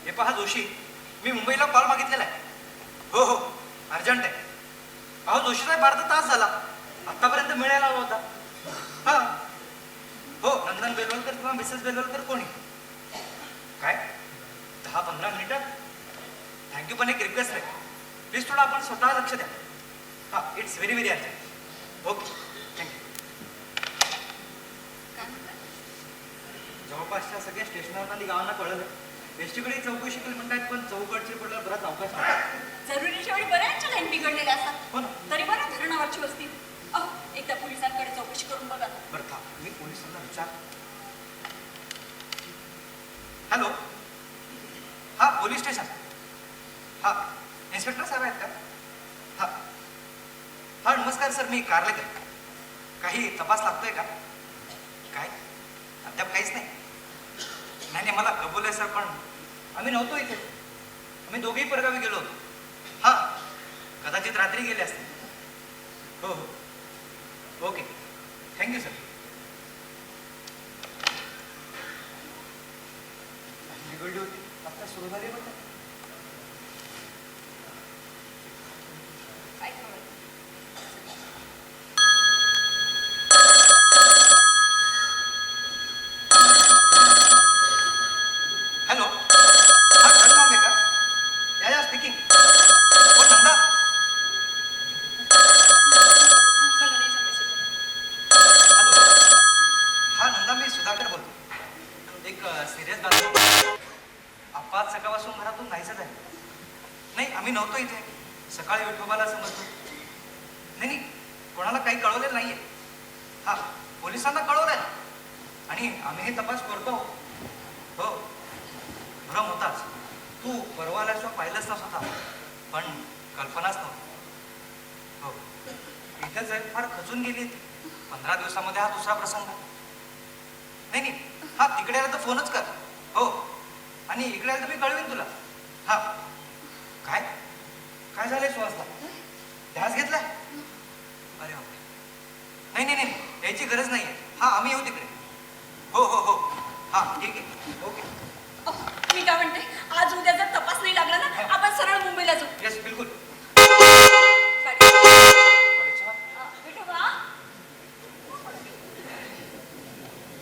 हे पहा जोशी, मी मुंबईला कॉल मागितलेला आहे. हो हो, अर्जंट आहे. अहो जोशी साहेब, अर्धा तास झाला, आत्तापर्यंत मिळायला आला होता. हां हो, नंदन बेलवलकर किंवा मिसेस बेलवलकर कोणी? काय 10-15 मिनिटात? थँक्यू, पण एक रिक्वेस्ट आहे, प्लीज थोडं आपण स्वतः लक्ष द्या. हां, it's very very urgent. Okay, thank you. जवळपासच्या सगळ्या स्टेशनवर गावांना कळलं. एसटीकडे चौकशी केली म्हणतात, पण चौकडची पडलं बराच अवकाश नाही. जरुरीच्या वेळी बऱ्याचशा लाईन बिघडलेल्या असतात. हो ना. तरी बरं धरणावरची वस्ती. अहो, एकदा पोलिसांकडे चौकशी करून बघा. बरं था, मी पोलिसांना विचार. हॅलो, हां पोलीस स्टेशन. हां, इन्स्पेक्टर साहेब आहेत का? हां हां, नमस्कार सर, मी कारलेकर. काही तपास लागतोय का? काय अद्याप काहीच नाही? नाही नाही, मला कबूल आहे सर, पण आम्ही नव्हतो इथे. आम्ही दोघेही परगावी गेलो होतो. हां, कदाचित रात्री गेले असते. हो हो, ओके, थँक्यू सर. बिघडली होती, आता सुरू झाली बघा. काय कळलं? हॅलो, हा धनगाव आहे का? या स्पीकिंग. हो नंदा. मला नाही जमायचं. हॅलो, हा नंदा, मी सुधाकर बोलतो. एक सिरियस बातमी. अपघात सकाळपासून घरातून नाहीच झालं. नाही, आम्ही नव्हतो इथे. सकाळी विठोबाला समजतो. नाही नाही, कोणाला काही कळवलेलं नाहीये. हा, पोलिसांना कळवलंय आणि आम्ही हे तपास करतो. हो, भ्रम होताच. तू परवा आल्याशिवाय पाहिलंच ना स्वतः, पण कल्पनाच नव्हती. हो, इथेच आहे, फार खचून गेली. 15 दिवसामध्ये हा दुसरा प्रसंग. नाही नाही, हा तिकडे आला तर फोनच कर. हो, आणि इकडे आलं तर मी कळवीन तुला. हा, काय काय झालंय सुहासला? ध्यास घेतलाय? अरे बापरे. नाही नाही नाही, यायची गरज नाही आहे. हा, आम्ही येऊ तिकडे. हो हो हो, हा ठीक आहे, ओके. अहो, मी काय म्हणते, आज उद्या जर तपास नाही लागला ना, आपण सरळ मुंबईला जाऊ. येस, बिलकुल. गाडी. अरे छान. विठोबा,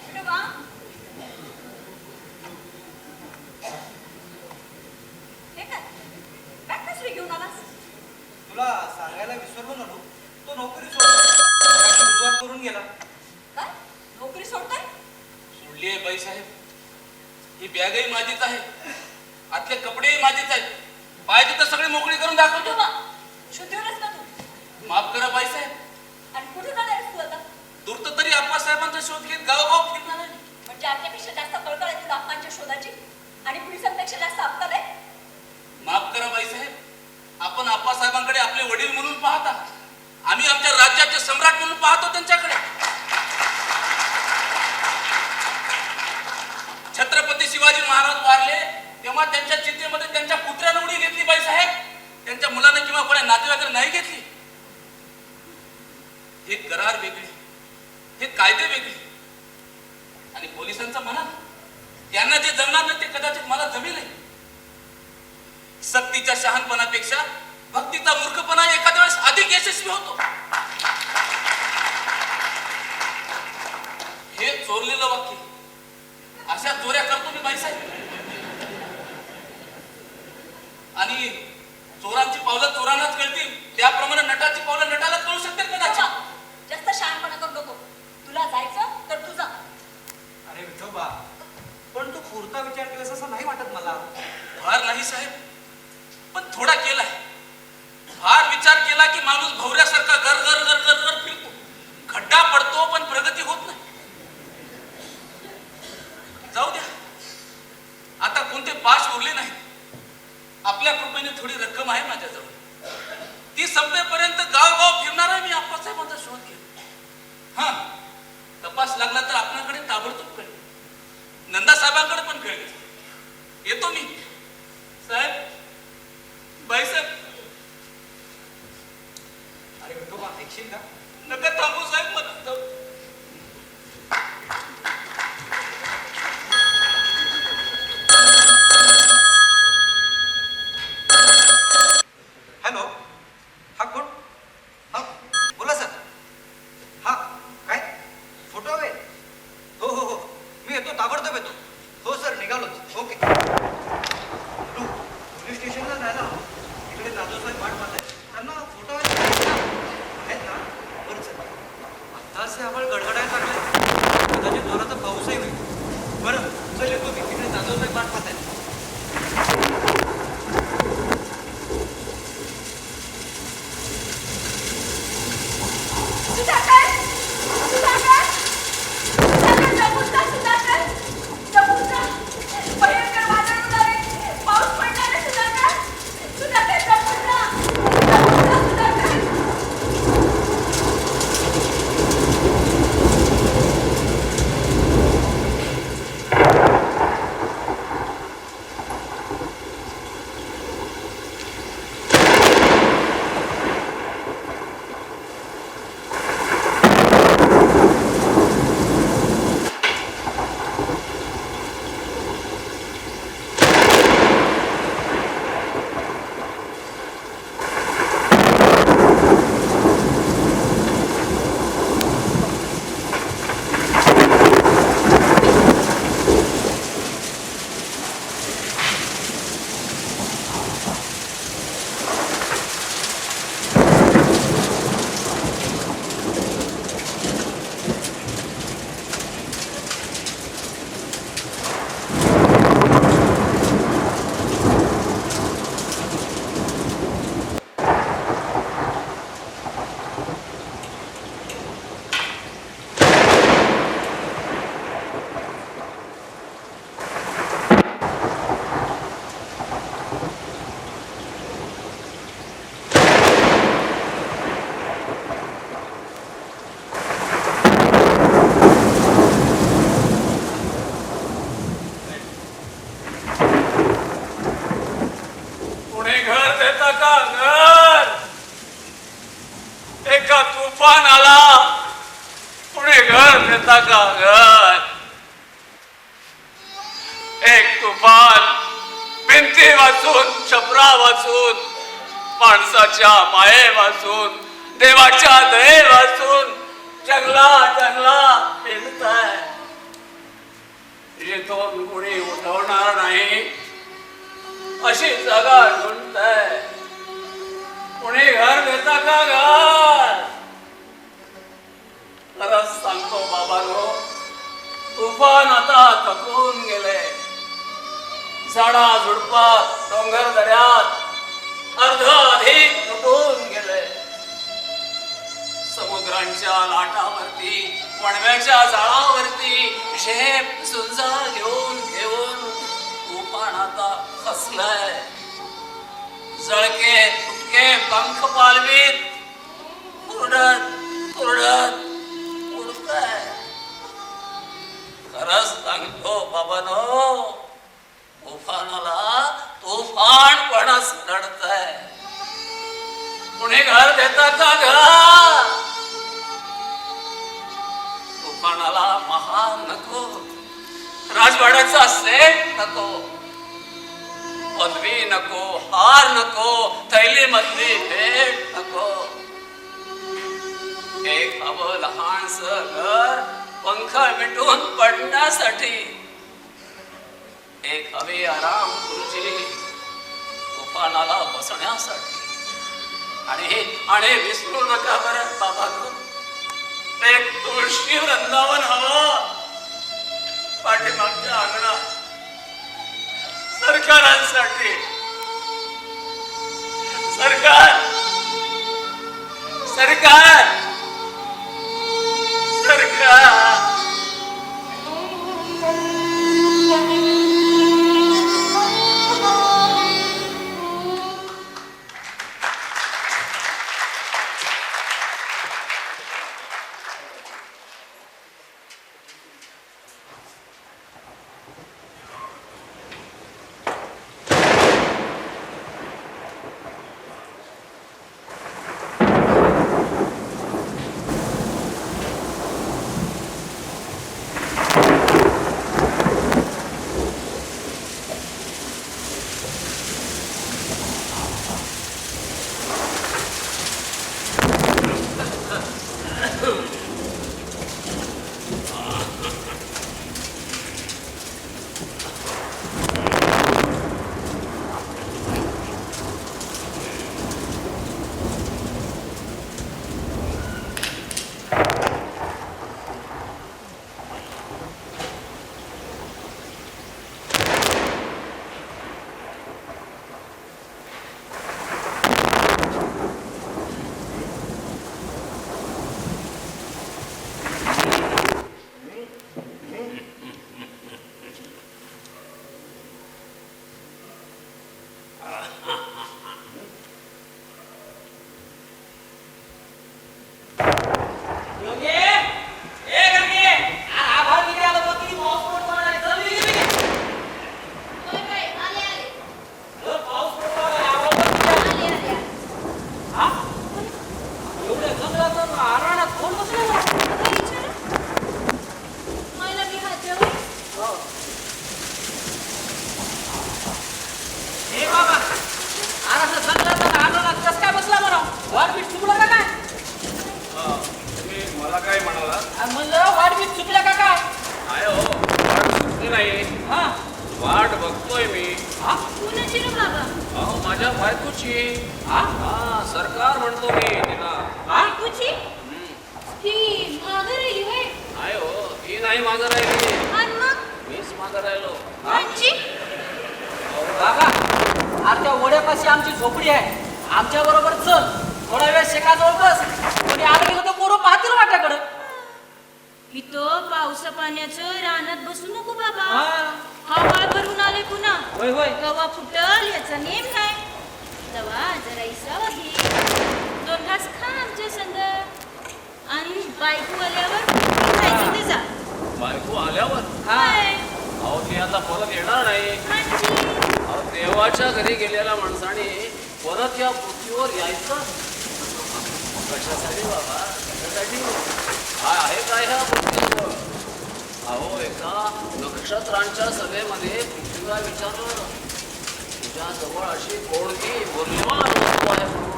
विठोबा. हे काय बॅग कसली घेऊन आलास? तुला सांगायला विसरलो ना, तो नोकरी सोडून रुजवात करून गेला. काय नोकरी सोडताय? सोडली आहे बाईसाहेब. ही बॅगही माझीच आहे, आतले कपडेही माझेच आहेत. पाहिजे तर सगळे मोकळी करून दाखवतो. विठोबा, शुद्धीवरच का तू? माफ करा बाईसाहेब. आणि कुठे जाणार आहेस तू आता? दूरत तरी आप्पासाहेबांचा शोध घेत गावोगाव फिरणार आहे. म्हणजे आपल्यापेक्षा जास्त कळकळ आहे तुला आप्पांच्या शोधाची, आणि पोलिसांपेक्षा जास्त अक्कल आहे? माफ करा बाईसाहेब, आपण आप्पासाहेबांकडे आपले वडील म्हणून पाहता, आम्ही आमच्या राज्याचे सम्राट म्हणून पाहतो त्यांच्याकडे. छत्रपती शिवाजी महाराज वारले तेव्हा त्यांच्या चितेमध्ये त्यांच्या पुत्रानं उडी घेतली बाईसाहेब, त्यांच्या मुलानं किंवा कोणा नातेवाईकांना नाही घेतली. हे करार वेगळे, हे कायदे वेगळे. आणि पोलिसांचं म्हणा, त्यांना जे जमणार नाही ते कदाचित मला जमेल. सक्तीच्या शहाणपणापेक्षा भक्तीचा मूर्खपणा एखाद्या वेळेस अधिक यशस्वी होतो. हे चोरलेलं वाक्य, अशा चोऱ्या करतो मी बाईसाहेब. आणि चोरांची पावलं चोरांनाच कळतील, त्याप्रमाणे नटाची पावलं नटाला कळू शकतील कदाचित. जास्त शहाणपणा करू नको. तुला जायचं तर तू जा. अरे विठोबा, पण तू पुरता विचार केलास असं नाही वाटत मला. फार नाही साहेब, पण थोडा केलाय. फार विचार केला की माणूस भवऱ्यासारखा घर घर घर घर घर फिरतो, खड्डा पडतो, पण प्रगती होत नाही. जाऊ द्या, आता कोणते पाश उरले नाही. आपल्या कृपेने थोडी रक्कम आहे माझ्याजवळ, ती संपेपर्यंत गावगाव फिरणार आहे मी आप्पासाहेबांचा शोध घेऊन. हा, तपास लागला तर आपल्याकडे ताबडतोब कळेल, नंदासाहेबांकडे पण कळेल. येतो मी साहेब. बाईसाहेब. अरे विठोबा, ऐकशील का? नका थांबू साहेब, मला जाऊ. देता का घर? एका तुफान आला, कुणी घर देता का घर? एक तुफान भिंती वाचून, छपरा वाचून, माणसाच्या माये वाचून, देवाच्या दये वाचून जंगला जंगला फिरताय. जिथून कुणी उठवणार नाही अशी जागा ढूंढताय. कुणी घर देता का घर? खरंच सांगतो बाबांनो, तुफान आता थकून गेले. झाडा झुडपात, डोंगर दऱ्यात अर्ध अधिक तुटून गेले. समुद्रांच्या लाटावरती, वणव्याच्या जाळावरती झेप सुंजा घेऊन घेऊन तुफान आता फसलाय. जळके तुटके पंख पालवीत उडत उडत उडताय. खरंच सांगतो बाबांनो, तुफानाला तुफानपणाच लढताय. कुणी घर देता का घर? तुफानाला महाल नको, राजवाड्याचा सेट नको, पदवी नको, हार नको, थैली मधली भेट नको. एक हवं लहानस घर पंख मिटून पडण्यासाठी. एक हवी आराम खुर्ची तुफानाला बसण्यासाठी. आणि विसरू नका बरं बाबांनो, एक तुळशी वृंदावन हवं पाठीमागच्या अंगणात सरकारांसाठी. सरकार सरकार सरकार सरकार म्हणतो मी तिला. ही नाही मागं राहिली, मीच मागं राहिलो. बाबा आमच्या ओढ्यापाशी आमची झोपडी आहे, आमच्या बरोबर चल, थोडा वेळ शेकाजवळ बस. कोणी आलं गेलं तर पोरं पाहतील वाट्याकडं. इथं पावसा पाण्याचं रानात बसू नको बाबा. हवा भरून आले पुन्हा. होय होय. कवा फुटल याचा नेम नाही. तवा जरा इसावा घे, 2 घास खा आमच्या संग. आणि बायको आल्यावर खायचं ते जा. बायको आल्यावर काय? अहो ती आता परत येणार नाही. हांजी. अहो देवाच्या घरी गेलेल्या माणसाने परत या पृथ्वीवर यायचं कशासाठी बाबा? कशासाठी? काय आहे काय ह्या पृथ्वीवर? अहो एका नक्षत्रांच्या सभेमध्ये पृथ्वीला विचारलं, तुझ्या जवळ अशी कोणती मूल्यवान वस्तू आहे म्हणून?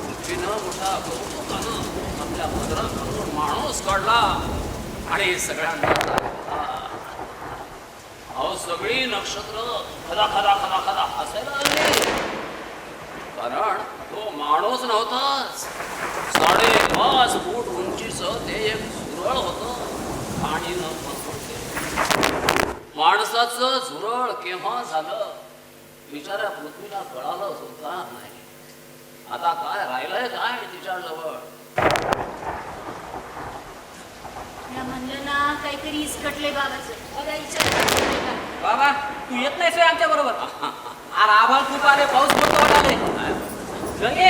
पृथ्वीनं मोठा कौतुकानं आपल्या पदराखालून माणूस काढला आणि सगळ्यांना दाखवला. अहो सगळी नक्षत्र खदा खदा खदा खदा हसायला लागली, कारण तो माणूस नव्हताच. 5.5 फूट उंचीचं ते एक झुरळ होतं, पाणीनं पसरते. माणसाचं झुरळ केव्हा झालं बिचाऱ्या पृथ्वीला कळालं सुद्धा नाही. आता काय राहिलंय काय तिच्याजवळ? या म्हणलं ना काहीतरी इसकटले बाबाचं. बघा विचार बाबा तू येत नाही सोय आमच्या बरोबर? अरे आभाळ खूप आले, पाऊस पडतो वाटाले. घे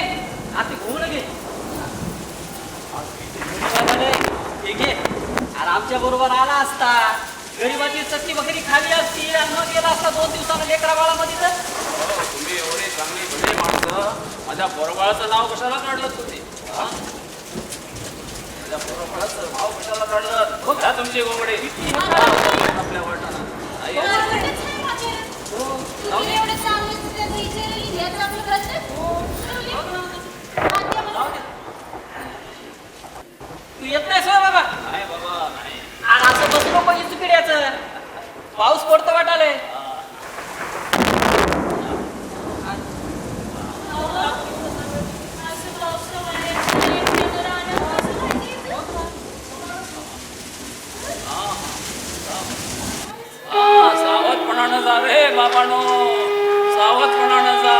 आता घेऊन घे. हे घे. अरे आमच्या बरोबर आला असता, गरीबाची चटणी वगैरे खाली असती आणि मग गेला असता 2 दिवसाला लेकरा बाळामध्ये. तर तुम्ही एवढे चांगली भले माणसं, माझ्या पोरबाळाचं नाव कशाला काढलं तुम्ही? माझ्या पोरबाळाचं नाव कशाला काढलं? घ्या तुमची गोवडे आपल्या वडिलांना. तू येत नाही सोय बाबा? नाही बाबा नाही. आणि असं बसू नको इचुकिड्याचं. पाऊस पडतो वाटाले. सावधपणानं जा रे बाबानो, सावधपणानं जा.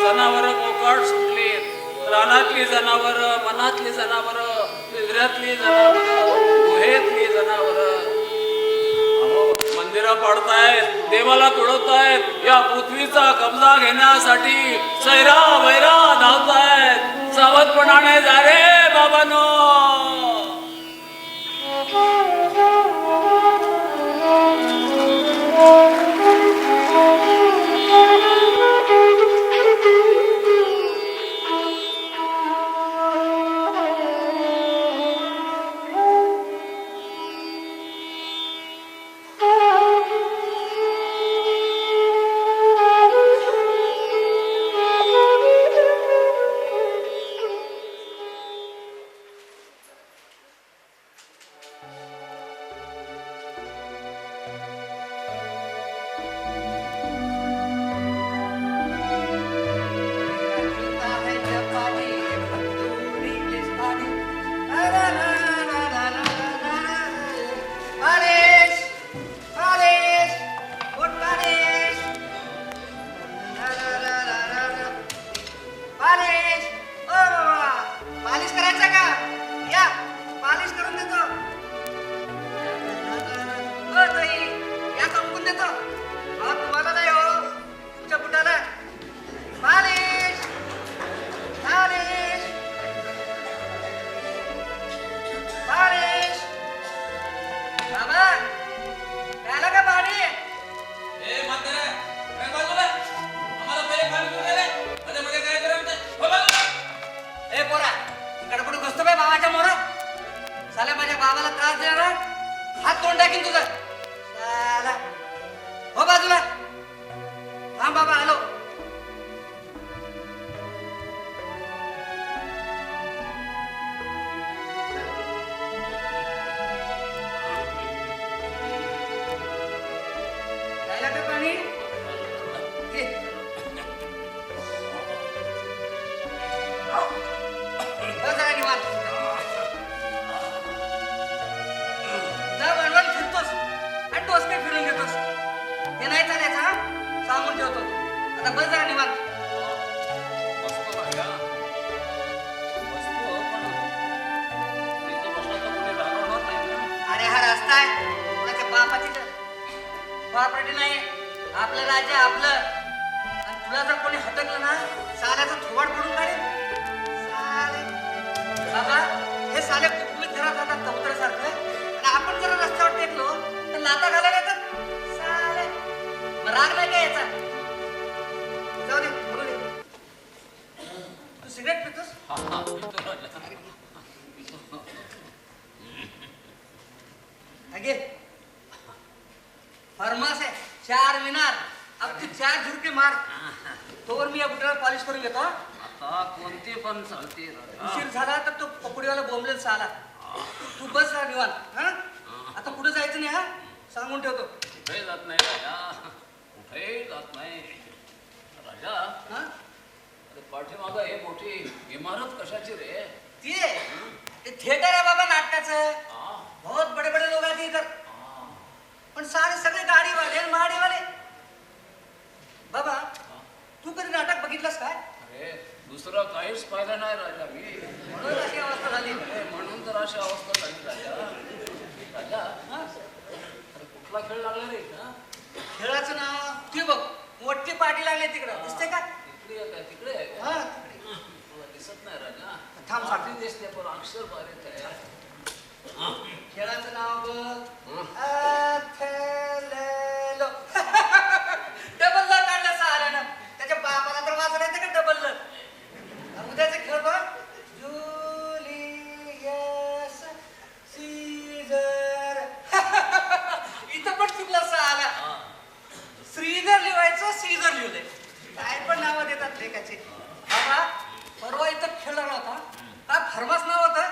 जनावर मोकाट सुटली, रानातली जनावर, मनातली जनावर, पिंजऱ्यातली जनावर, गुहेतली जनावर. मंदिरं पाडतायत, देवाला तुडवतायत, या पृथ्वीचा कब्जा घेण्यासाठी सैरा वैरा धावतायत. सावधपणाने जा रे बाबानो. प्रॉपर्टी नाही, आपलं राज्य आपलं. आणि तुला जर कोणी हटकलं ना, साल्याचं थोबाड पडून काढेल. साले बाबा, हे साले कुटुंबित घरात जातात कबुतरासारखं, आणि आपण जर रस्त्यावर टेकलो तर लाता घालायला येतात साले. मग राग नाही काय याचा? जाऊ दे. अब तू 4 झुरके मार तोवर मी या बुटाला पॉलिश करून घेतो. आता कोणती पण चालते राजा. उशीर झाला तर तो पकडीवाला बोंबलेल साला. तू बस राहा निवांत. हा आता कुठे जायचं नाही. हा सांगून ठेवतो. कुठे जात नाही राजा, कुठेही जात नाही राजा. हा अरे पाठीमागं हे मोठी इमारत कशाची रे? ते थिएटर आहे बाबा नाटकाचं. हा, बहुत बडे बडे लोक आहेत इधर. हा. पण सारे सगळे गाडीवाले माडीवाले. बाबा तू कधी नाटक बघितलंस काय? अरे दुसरं काहीच पाहिलं नाही राजा मी. म्हणून अशी अवस्था झाली. अरे म्हणून तर अशी अवस्था झाली राजा. राजा हा? अरे कुठला खेळ लागला रे? हा? खेळाचं नाव ते बघ मोठी पाठी लागली तिकडं दिसते का? तिकडे आहे काय? तिकडे आहे का? हा मला दिसत नाही राजा. थांब सांगतो. पाठी दिसते पण अक्षर बारीक आहे. हा. खेळाचं नाव बघ. हा. अथेलेलो. डबल ल काढलं सहाऱ्यानं. त्याच्या बापाला तर वाचलं येतं का डबल ल? उद्याचे खेळ बघ. Julius Caesar. इथं पण चुकला सहाला. हा. श्रीधर लिहायचं सीझर लिहिलंय. काय पण नावं देतात लेखाचे. बाबा परवा इथं खेळ लागला होता. काय फर्मास नाव होतं.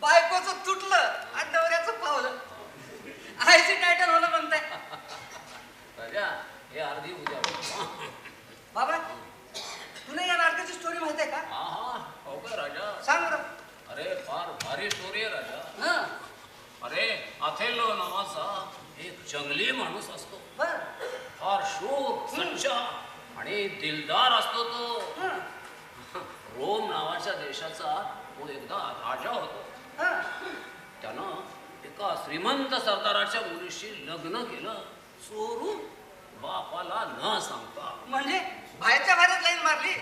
बायकोचं तुटलं आणि नवऱ्याचं पावलं. आयची टायटल होणं म्हणताय. राजा हे अर्धी उद्या बाबा तुला या नाटकाची स्टोरी माहिती आहे का? हा हा हो का राजा? सांग बरं. अरे फार भारी स्टोरी आहे राजा. हा अरे अथेलो नावाचा एक जंगली माणूस असतो. बर. फार शूर सच्चा आणि दिलदार असतो तो. हा रोम नावाच्या देशाचा तो एकदा राजा होता. हा त्यानं एका श्रीमंत सरदाराच्या मुलीशी लग्न केलं चोरून बापाला न सांगता. म्हणजे बाहेरच्या बाहेरच लाईन मारली.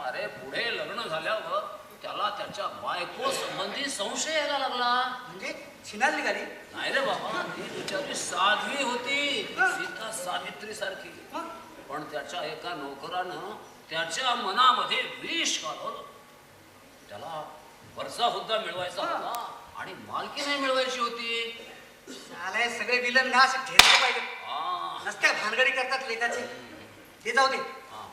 अरे पुढे लग्न झाल्यावर त्याला त्याच्या बायको संबंधी संशय यायला लागला. म्हणजे छिनाल निघाली. नाही रे बाबा, ती बिचारी साध्वी होती, हा. सीता सावित्री सारखी. हा? पण त्याच्या एका नोकरानं त्याच्या मनामध्ये विष घालवलं. त्याला वरचा हुद्दा मिळवायचा हा. होता आणि मालकी नाही मिळवायची होती. साले सगळे विलन ना असे ठेचले पाहिजे. हा. नसत्या भानगडी करतात लेखाचे. ते जाऊ दे. हा.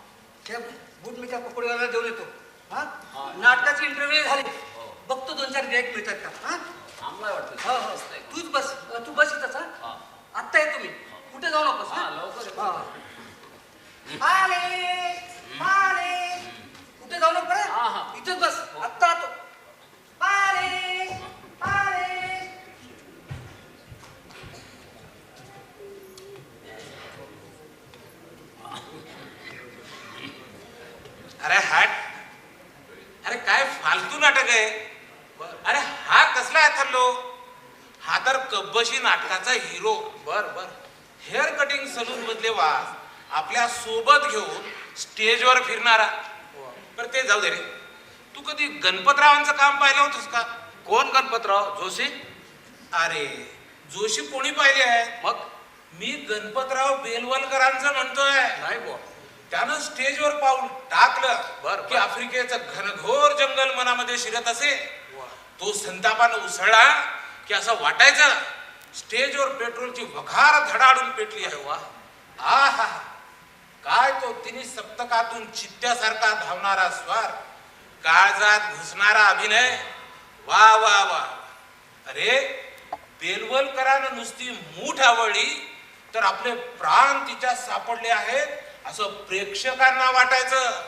ते बूट मी त्या पकडीवाला देऊन येतो. हा हा. नाटकाची इंटरव्ह्यू झाली. हो. बघतो 2-4 गिराईक मिळतात का. हा चांगलं वाटतं. हो हो मस्त आहे. तूच बस. तू बस इथंच. हा हा. आत्ता येतो मी. कुठे जाऊ नकोस. हा, लवकर ये. हा. आले आले. कुठे जाऊ नको बरं. हा, हा. इथंच बस. आत्ता आतो. आले आले. अरे हट. अरे काय फालतू नाटक आहे. अरे हा कसला अथर्लो. हा तर कब्बशी नाटकाचा हिरो. बर बर. हेअर कटिंग सलून मधले वास आपल्या सोबत घेऊन स्टेजवर फिरणारा. पर ते जाऊ दे रे. तू कधी गणपतरावांचं काम पाहिलं होतंस का? कोण गणपतराव जोशी? अरे जोशी कोणी पाहिले आहे? मग मी गणपतराव बेलवलकरांचं म्हणतोय. नाही बुवा. त्यानं स्टेजवर पाऊल टाकलं बर, की बर. आफ्रिकेचं घनघोर जंगल मनामध्ये शिरत असे. तो संतापानं उसळला की असं वाटायचं स्टेजवर पेट्रोलची वखार धडाडून पेटली आहे. वा आहा काय तो तिन्ही सप्तकातून चित्त्यासारखा धावणारा स्वार, काळजात घुसणारा अभिनय. वा वा वा. अरे बेलवलकरानं नुसती मूठ आवडली तर आपले प्राण तिच्यात सापडले आहेत असं प्रेक्षकांना वाटायचं.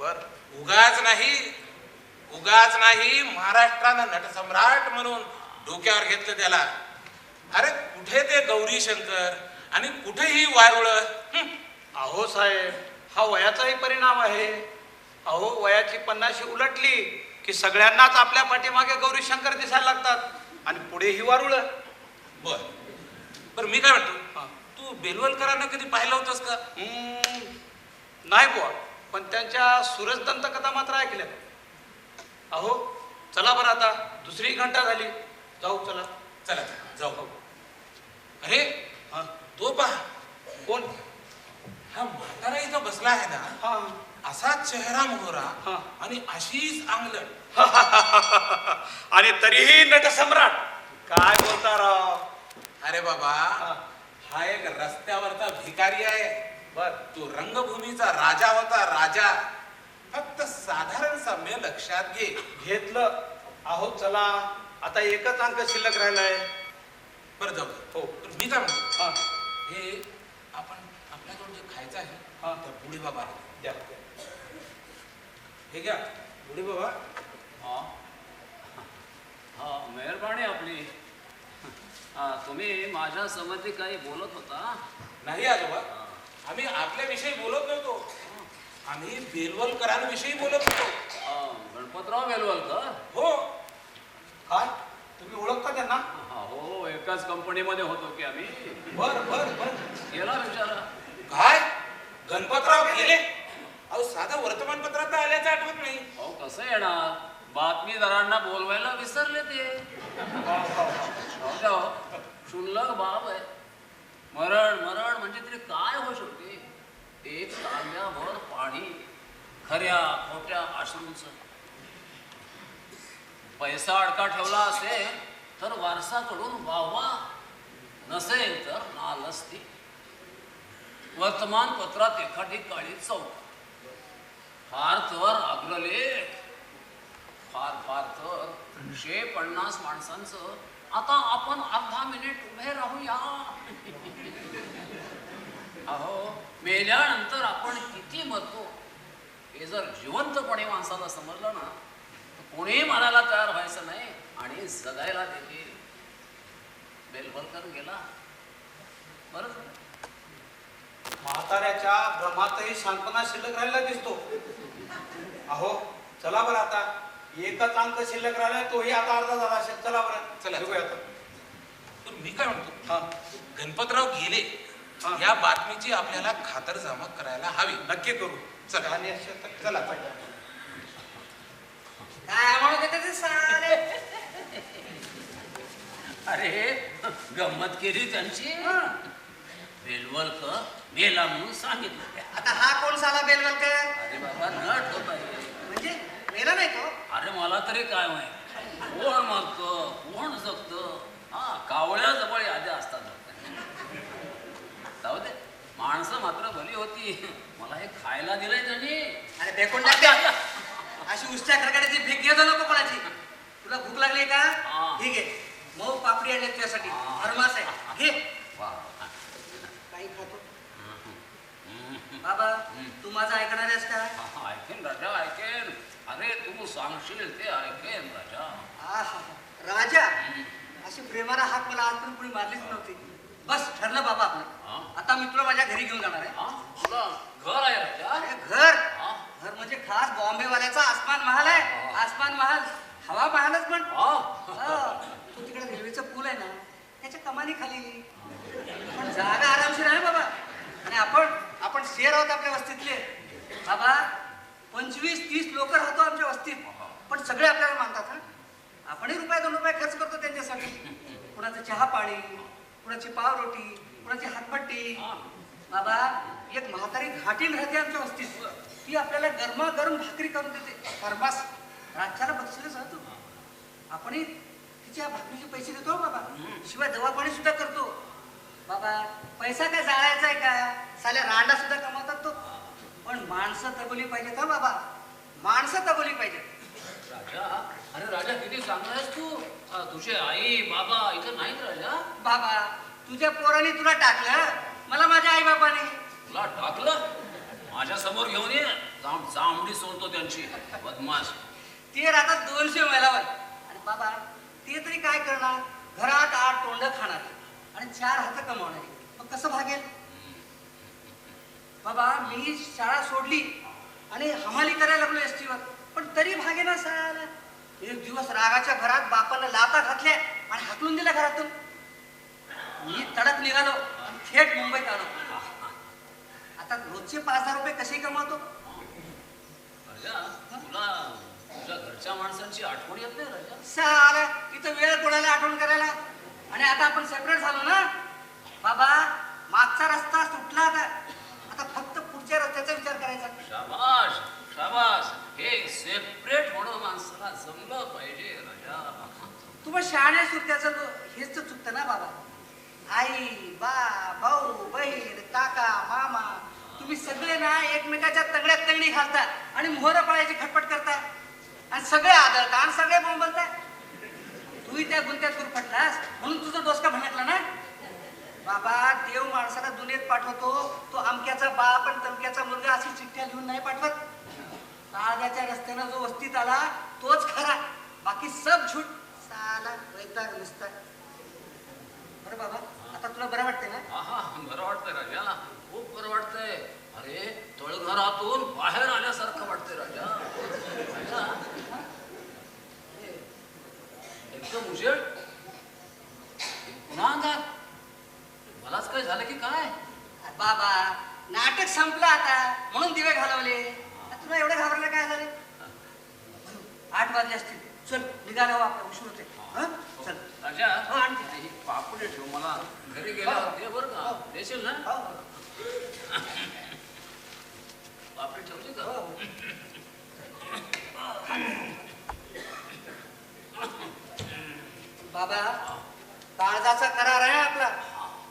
बर. उगाच नाही महाराष्ट्रानं नटसम्राट म्हणून डोक्यावर घेतलं त्याला. अरे कुठे ते गौरी शंकर आणि कुठेही वारुळ. अहो साहेब, हा वयाचाही परिणाम आहे. अहो वयाची 50 उलटली की सगळ्यांनाच आपल्या पाठीमागे गौरी शंकर दिसायला लागतात आणि पुढे ही वारुळ. बर मी काय म्हणतो, हा. तू बेलवलकरांना कधी पाहिलं होतंस का? नाही बुवा, पण त्यांच्या सूरजदंत कथा मात्र ऐकल्या. अहो चला बरं, आता दुसरी घंटा झाली. जाऊ चला. चला जाऊ. अरे हा. तो पहा, कोण? हा म्हातारा इथं बसला आहे ना. हा. असा चेहरा मोहरा हा. आणि अशीच अंगलट. आणि तरीही नटसम्राट. काय बोलता राव. अरे बाबा, हा. हा एक रस्त्यावरचा भिकारी आहे. बर तो रंगभूमीचा राजा होता, राजा. फक्त साधारण साम्य लक्षात घे. घेतलं. अहो चला, आता एकच अंक शिल्लक राहिलाय. बरं जाऊ दे. हो. पण मी काय म्हणतो, हा हे आपण आपल्याजवळ जे खायचं आहे हा. त्या बुढी बाबा, द्या. हे घ्या बुढी बाबा. हा हा, मेहरबानी आपली. हा, तुम्ही माझ्या संबंधी काही बोलत होता? नाही आजोबा, आम्ही आपल्याविषयी बोलत नव्हतो. आम्ही बेलवलकरांविषयी बोलत होतो. गणपतराव बेलवलकर? हो. काय तुम्ही ओळखता त्यांना? हा, हो, एकाच कंपनीमध्ये होतो की आम्ही. बर बर बर. गेला विचारा. काय गणपतराव गेले? अहो साधं वर्तमानपत्रात आल्याचं आठवत नाही. अहो कसं येणार, बातमीदारांना बोलवायला विसरले ते. जाऊ द्या हो, क्षुल्लक बाब आहे. मरण मरण म्हणजे तरी काय होऊ शकते? एक तांब्याभर पाणी, खऱ्या खोट्या अश्रूंचं. पैसा अडका ठेवला असेल तर वारसाकडून वाहवा, नसेल तर नालस्ती. वर्तमानपत्रात एखादी काळी चौक, फार तर अग्रलेख, फार फार तर 150 माणसांचं. आता आपण अर्धा मिनिट उभे राहूया. अहो, मेल्यानंतर आपण किती मरतो हे जर जिवंतपणे माणसाला समजलं ना, तर कोणीही मानायला तयार व्हायचं नाही आणि जगायला देखील. बेलवलकर गेला, बरं झालं. म्हाताऱ्याच्या भ्रमातही शांतपणा शिल्लक राहिला दिसतो. अहो चला बरं, आता एकच अंक शिल्लक राहिलाय, तोही आता अर्धा झाला असेल. चला बरं, चला. बघूया आता. तर मी काय म्हणतो, हा गणपतराव गेले हा. या बातमीची आपल्याला खातरजमा करायला हवी. नक्की करू. चला. आणि असेल तर चला चला. काय म्हणत होते ते सारे? अरे गंमत केली त्यांची. बेलवलकर मेला म्हणून सांगितलं. आता हा कोण साला बेलवलकर? अरे बाबा, नट होता हे. म्हणजे मेला नाही तो? अरे मला तरी काय माहित, कोण मागतं कोण जगतं. हा, कावळ्या जवळ याद्या असतात. जाऊ दे, माणसं मात्र भली होती. मला हे खायला दिलंय त्यांनी. अरे फेकून टाकते. अशी उष्ट्या खरकड्याची भीक घेतो नको कोणाची. तुला भूक लागली का? हा. ठीक आहे, मऊ पापडी आणली तुझ्यासाठी. हा. फरमास आहे, घे. वा. काही खातो बाबा, तू माझं ऐकणार आहेस का? हा, ऐकेन राजा, ऐकेन. अरे तू सांगशील ते ऐकेन राजा. आहा, राजा, अशी प्रेमाला हाक मला आजपर्यंत कुणी मारलीच नव्हती. बस ठरलं बाबा हा. आपलं. आता मी तुला माझ्या घरी घेऊन जाणार आहे. हा, तुला घर आहे राजा? अरे घर, हा. घर म्हणजे खास बॉम्बेवाल्याचा आसमान महाल आहे. हा. आसमान महाल, हवा महालच पण. हा. तू तिकडे रेल्वेचं पूल आहे ना, त्याच्या कमानी खाली. पण जागा आरामशीर आहे बाबा. आणि आपण शेर आहोत आपल्या वस्तीतले बाबा. 25-30 लोक राहतो आमच्या वस्तीत, पण सगळे आपल्याला मानतात. हा, आपणही ₹2 खर्च करतो त्यांच्यासाठी. कुणाचं चहा पाणी, कुणाची पावरोटी, कुणाची हातपट्टी. बाबा, एक म्हातारी घाटीन राहते आमच्या वस्तीत. ती आपल्याला गरमागरम भाकरी करून देते. फरमास, राज्याला बक्षीस राहतो. आपणही तिच्या भाकरीचे पैसे देतो बाबा. शिवाय दवा पाणी सुद्धा करतो. बाबा, पैसा काय जाळायचा आहे का? साल्या रांडा सुद्धा कमावतात तो. पण माणसं तगोली पाहिजेत. हा बाबा, माणसं तगोली पाहिजेत. राजा, अरे राजा किती चांगला आहेस तू. तुझे आई बाबा इथं नाहीत राजा? बाबा, तुझ्या पोराने तुला टाकलं, मला माझ्या आई बाबाने. तुला टाकलं? माझ्या समोर घेऊन ये, जांभडी सोडतो त्यांची. बदमाश. ते राहतात 200 मैलावर. आणि बाबा, ते तरी काय करणार? घरात 8 तोंड खाणार आणि 4 हात कमावणार. मग कसं भागेल? बाबा, मी शाळा सोडली आणि हमाली करायला लागलो एसटीवर, पण तरी भागेना साला. एक दिवस रागाच्या भरात बापाला लाता घातल्या आणि हाकलून दिल्या घरातून. मी तडक निघालो आणि थेट मुंबईत आलो. आता रोजचे 5,000 रुपये कसे कमावतो? राजा, तुला तुझ्या घरच्या माणसांची आठवण येत नाही राजा? साला, तिथं वेळ कोणाला आठवण करायला. आणि आता आपण सेपरेट झालो ना बाबा. मागचा रस्ता सुटला आता फक्त पुढच्या रस्त्याचा विचार करायचा. शाबाश शाबाश. हे सेपरेट होणं माणसाला जमलं पाहिजे राजा. तुम्हा शहाण्या सुरत्याचं हेच तर चुकतं ना बाबा. आई बा भाऊ बहीण काका मामा तुम्ही सगळे ना एकमेकाच्या तंगड्यात तंगडी घालता आणि मोहर पळायची खटपट करताय आणि सगळे आदळता आणि सगळे बोंबलताय. तूही त्या गुंत्यात गुरफटलास म्हणून तुझं डोसका भणकला ना. बाबा देव माणसाला दुनियेत पाठवतो तो अमक्याचा बाप आणि तमक्याचा मुलगा अशी चिठ्ठ्या लिहून नाही पाठवत. ताळ्याच्या रस्त्यानं जो वस्तीत आला तोच खरा, बाकी सब झूट. साला वैताग नुसता. बरं बाबा आता तुला बरं वाटतंय ना? आहा, बरं वाटतंय राजा, खूप बरं वाटतंय. अरे तळघरातून बाहेर आल्यासारखं वाटतंय राजा. राजा, हे, एकदम उजेड, पुन्हा अंधार. मलाच काय झालं की काय? बाबा नाटक संपलं आता म्हणून दिवे घालवले. तुला एवढं घाबरलं काय झालं? 8 वाजले असतील. चल निघाला हो, आपला उशीर होते. चल राजा, हो, आणते. ही पापडे ठेव, मला घरी गेल्यावर दे बरं का. देशील ना? हो. पापडी ठेवली का? हो. बाबा काळजाचा करार आहे आपला.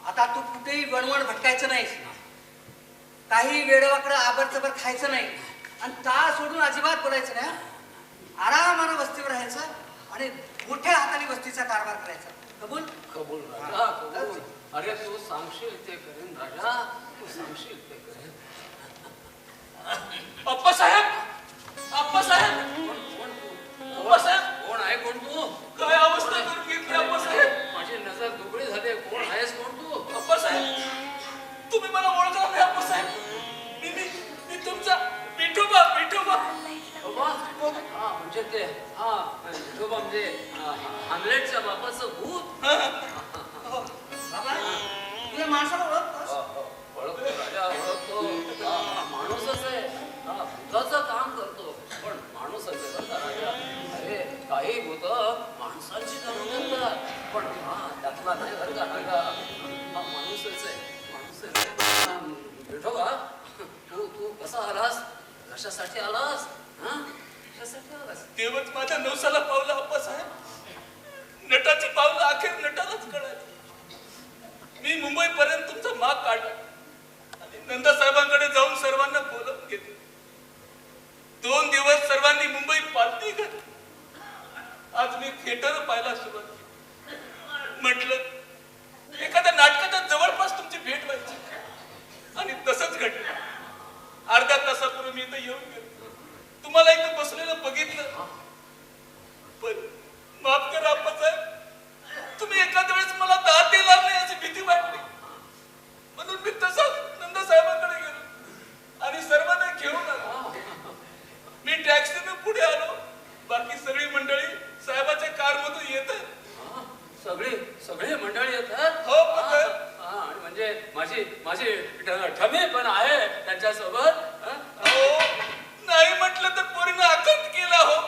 आता तू कुठेही वणवण भटकायचं नाहीस, काही वेडवाकडं आबरचबर खायचं नाही आणि टाळ सोडून अजिबात बोलायचं नाही. आरामानं वस्तीवर राहायचं आणि मोठ्या हाताने वस्तीचा कारभार करायचा. कबूल? कबूल राजा, कबूल. अरे तू सांगशील ते करेन राजा, तू सांगशील ते करेन. अप्पासाहेब, अप्पासाहेब, कोण तू? अप्पासाहेब, कोण आहे कोण तू? काय अवस्था करून घेतली अप्पासाहेब? माझी नजर दुबळी झाली. कोण आहेस कोण तू? अप्पासाहेब, तुम्ही मला ओळखला नाही अप्पासाहेब. मी तुमचा विठोबा, विठोबा. बाबा, हा म्हणजे ते, हा विठोबा म्हणजे हामलेटच्या बापाचं भूत. बाबा तुझ्या माणसाला ओळखतोस? ओळखतो राजा, ओळखतो. हा माणूसच आहे. हा भूताचं काम करतो पण माणूसच आहे बरं का राजा. अरे काही भूत माणसांची कामं करतात पण हा त्यातला नाही बरं का राजा. हा माणूसच आहे, माणूसच आहे. विठोबा, तू कसा आलास? कशासाठी आलास? हा कशासाठी आलास? देवच माझ्या नवसाला पावलं अप्पासाहेब. नटाची पावलं अखेर नटालाच कळाली. मी मुंबईपर्यंत तुमचा माग काढला आणि नंदासाहेबांकडे जाऊन सर्वांना बोलवून घेतलं. 2 दिवस सर्वांनी मुंबई पालती घातली. आज मी थिएटर पाहायला सुरुवात केली. म्हटलं एखाद्या नाटकाच्या जवळपास तुमची भेट व्हायची आणि तसंच घडलं. अर्ध्या तासापूर्वी मी इथं येऊन गेलो. तुम्हाला इथं बसलेलं बघितलं पण माफ करा अप्पासाहेब, तुम्ही एखाद्या वेळेस मला दाद देणार नाही अशी भीती वाटली म्हणून मी तसाच नंदासाहेबांकडे गेलो आणि सर्वांना घेऊन आलो. मी टॅक्सीने पुढे आलो. बाकी सगळी मंडळी साहेबाच्या कारमधून येतात. सगळी मंडळी येतात. हो, अप्पासाहेब. हा, आणि म्हणजे माझी ठमी पण आहे त्यांच्यासोबत. हो, नाही म्हटलं तर पोरीनं आखत केला. हो,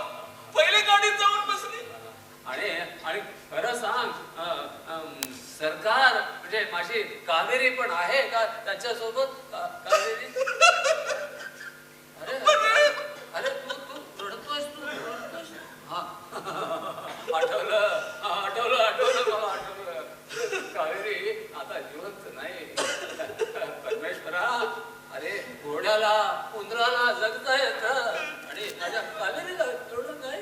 पहिले गाडीत जाऊन बसली. आणि खरं सांग, सरकार म्हणजे माझी कावेरी पण आहे का त्याच्यासोबत? कावेरी, अरे तू रडतोयस, तू रडतोयस. हा आठवलं मला आठवलं. कावेरी आता जिवंत नाही. परमेश्वरा, अरे घोड्याला उंदराला जगता येतं आणि माझ्या कावेरीला एवढं नाही.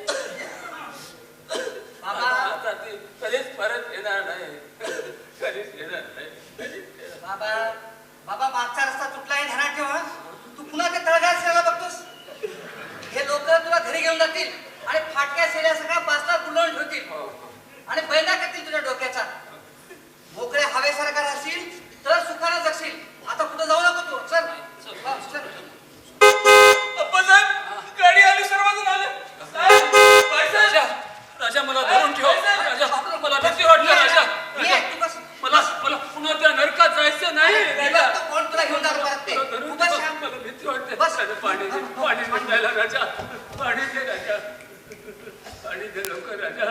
आता ती कधीच परत येणार नाही. कधीच येणार नाही. बाबा बाबा मागचा रस्ता चुकलाय, ध्यानात ठेवा. तू पुन्हा ते तळघाट सेला बघतोस. हे लोक तुला घरी घेऊन जातील आणि फाटक्या सेल्या सगळ्या बासला गुंडवून ठेवतील आणि बैठा करतील तुझ्या डोक्याचा. मोकळ्या हवेसारखा राहशील तर सुखानं जगशील. आता कुठं जाऊ नको तू. चल चल. अप्पासाहेब, गाडी आली, सर्वजण आले. साहेब, बाईसाहेब. राजा मला धरून ठेव. राजा मला भीती वाटते. राजा मी आहे, तू बस. मला पुन्हा त्या नरकात जायचं नाही. मी बघतो कोण तुला घेऊन जाणार परत ते. मला धरून तू बस ठेव. शांत. मला भीती वाटते. बस. राजा पाणी दे द्यायला. राजा पाणी दे. राजा पाणी दे लवकर. राजा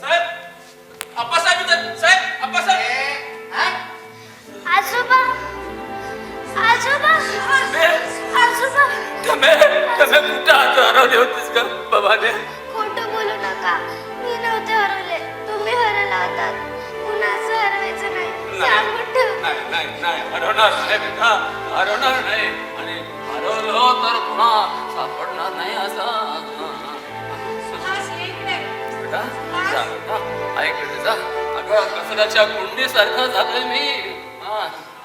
साहेब, अप्पासाहेब इथं. साहेब, अप्पासाहेब. हा? आजोबा आजोबा आजोबा कुठं आता हरवली होतीस का बाबाने? खोटं बोलू नका, मी नव्हते हरवणार नाही बेटा, हरवणार नाही. आणि हरवलो तर पुन्हा सापडणार नाही असं. बेटा जा बेटा, आईकडे जा. अगं कचऱ्याच्या कुंडीसारखं झालंय मी.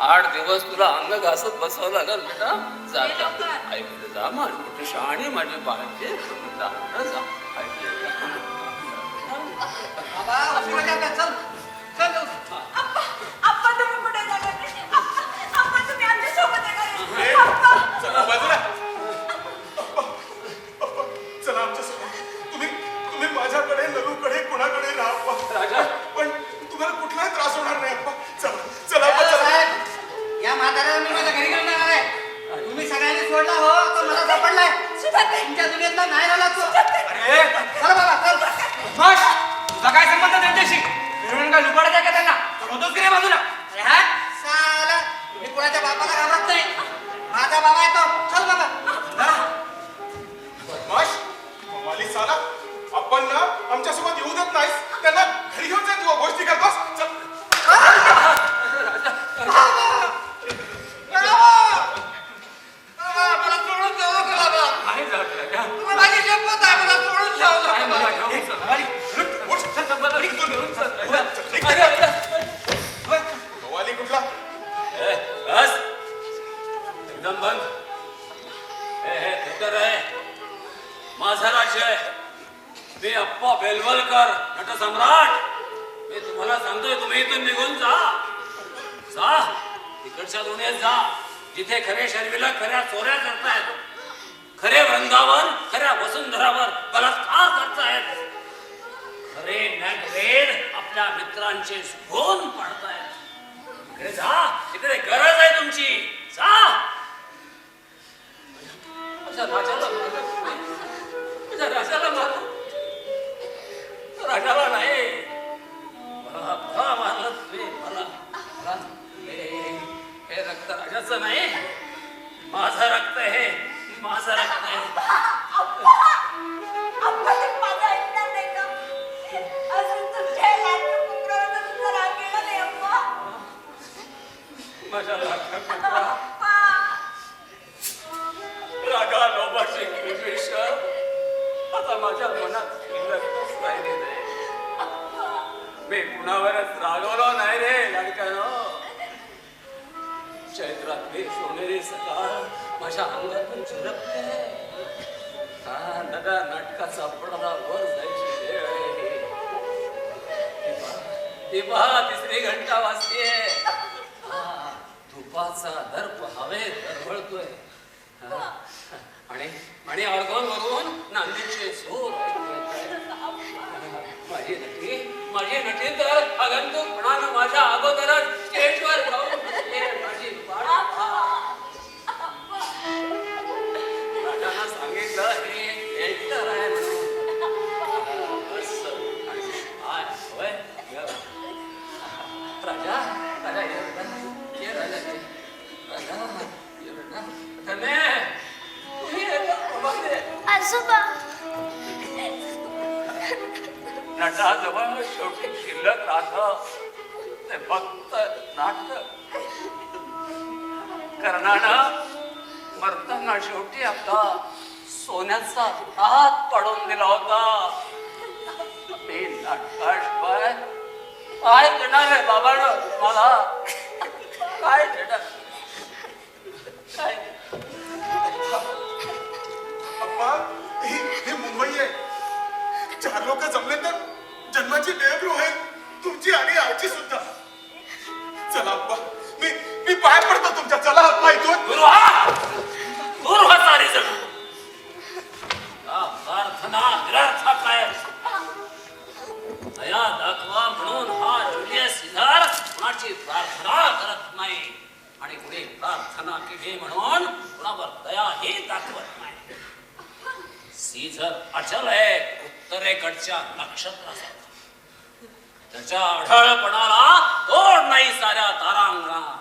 8 दिवस तुला अंग घासत बसावं लागल बेटा. जा आईकडे जा. माझी मोठी शहाणी, माझी बाळकी. जा जा आईकडे जा. बाबा उशिरा जाता, चल चल लवकर. चला बाजूला. चला आमच्यासोबत. तुम्ही माझ्याकडे, नलूकडे, कुणाकडे राहा अप्पा. राजा पण तुम्हाला कुठलाही त्रास होणार नाही अप्पा. चला चला अप्पा, चला. साहेब, या म्हाताऱ्याला मी माझ्या घरी घेऊन जाणार आहे. तुम्ही सगळ्यांनी सोडला हो, तो मला सापडलाय. तुमच्या दुनियेतला नाही राहिला तो. अरे चला बाबा चल. मग तुझा काय संबंध त्यांच्याशी? फिरून काय लुबाडायचा का त्यांना? होतोच की रे बाजूला. अरे हा साला, मी कुणाच्या बापाला घाबरत नाही. माझा बाबा आहे तो. चल बाबा चला. बदमाश, कमाली साला. आपण ना आमच्यासोबत येऊ देत नाहीस. त्यांना घरी घेऊन जाय. तू गोष्टी करतोस. चल. मला सोडून जाऊ नका बाबा. काय झालं राजा? माझी शपथ आहे, मला सोडून जाऊ काय नका मला बाबा. घेऊन चल. उठ, चल. मला घेऊन चल. निघ. कमाली कुठला? ए, बस. एकदम बंद. हे थिएटर आहे, माझं राज्य आहे. मी अप्पा बेलवलकर, नटसम्राट. मी तुम्हाला सांगतोय, तुम्ही इथून निघून जा. जा तिकडच्या दुनियेत जा, जिथे खरे शर्मिला खऱ्या चोऱ्या करतायत, खरे वृंदावन खऱ्या वसुंधरावर बलात्कार करतायत, खरे नटवेड आपल्या मित्रांचे शोधून पाडतायत. तिकडे जा, तिकडे गरज आहे तुमची. जा. माझ्या राजाला मारलं, माझ्या राजाला मारलं. राजाला नाही, मला मारलं तुम्ही. मला हे रक्त राजाचं नाही, माझं रक्त आहे, माझं रक्त आहे. माझ्या रागा लोभाची किलबिश आता माझ्या मनात शिल्लकच राहिली नाही. मी कुणावरच रागवलो नाही रे लाडक्यानो. चैत्रातली सोनेरी सकाळ माझ्या अंगातून झिरपते. हा नव्या नाटकाचा पडदा वर जायची वेळ आहे. ती पहा, तिसरी घंटा वाजतीये. धुपाचा दर्प हवेत दरवळतोय. आणि ऑर्गनवरून नांदीचे सूर ऐकू येतायत. माझी नटी तर आगंतुकपणानं माझ्या अगोदरच स्टेजवर जाऊन बसली. माझी राजांना सांगितलं हे थिएटर आहे म्हणून. राजा राजा ये राजा ये बेटा. धन्य आजोबा. नटाजवळ शेवटी शिल्लक राहत ते फक्त नाटक. कर्णानं मरताना शेवटी आपला सोन्याचा हात पडून दिला होता. मी नाटकाशिवाय काय देणार आहे बाबानं मला? काय देणार? काय? अप्पा, हे मुंबई आहे. 4 लोक जमले तर जन्माची देवरू आहे तुमची आणि आईची सुद्धा. चला अप्पा, मी पाय पडतो तुमच्या. चला अप्पा इथून. दूर व्हा सारी जण. प्रार्थना निरर्थक आहे. दया दाखवा म्हणून हा जुलियस सीझर कुणाची प्रार्थना करत नाही आणि कुणी प्रार्थना केली म्हणून कुणावर दयाही दाखवत नाही. सीझर अचल आहे उत्तरेकडच्या नक्षत्रासारखा. त्याच्या अढळपणाला तोड नाही साऱ्या तारांगणात.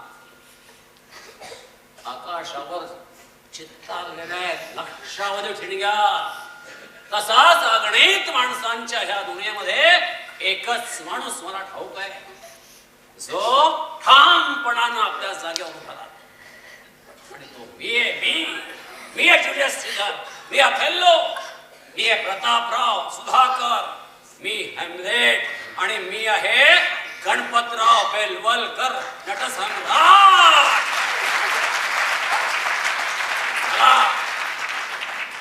आकाशावर चित्तारलेल्या लक्षावधी ठिणग्या. तसाच अगणित माणसांच्या ह्या दुनियेमध्ये एकच माणूस मला ठाऊक आहे. जो ठामपणानं आपल्या जागेवर उभा राहतो. आणि तो मी आहे जुलियस सीझर, मी अथेल्लो, मी आहे प्रतापराव, सुधाकर, मी हॅमलेट, आणि मी आहे गणपतराव बेलवलकर, नटसम्राट.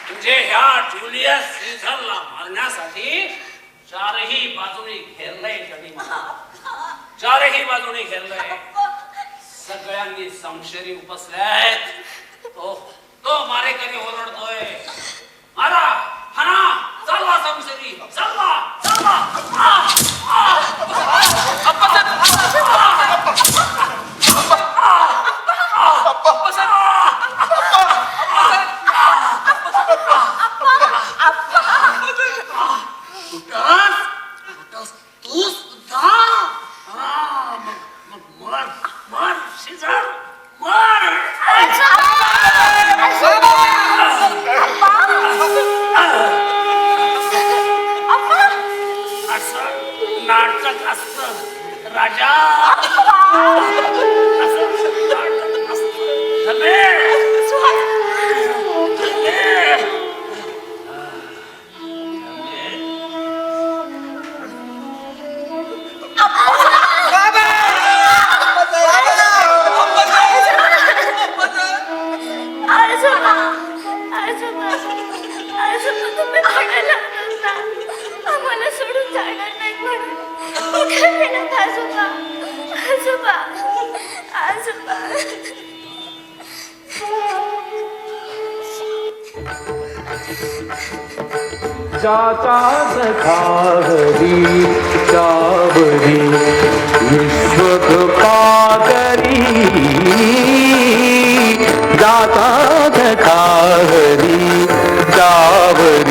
म्हणजे ह्या जुलियस सीझरला मारण्यासाठी चारही बाजूनी घेरलंय त्यांनी मला. चारही बाजूनी घेरलंय. सगळ्यांनी समशेरी उपसल्यात. तो मारेकरी ओरडतोय, मारा, हाना, चालवा समशेरी, चालवा, चालवा. तू सुद्धा मर सीझर, मर. असं नाटक असतं राजा. असं नाटक असतं. आम्हाला सोडून जाणार नाही म्हणून काय केलं आजोबा? आजोबा, आजोबा. जाता सखावरी चावरी विश्वपाकरी जाता सखावरी चावरी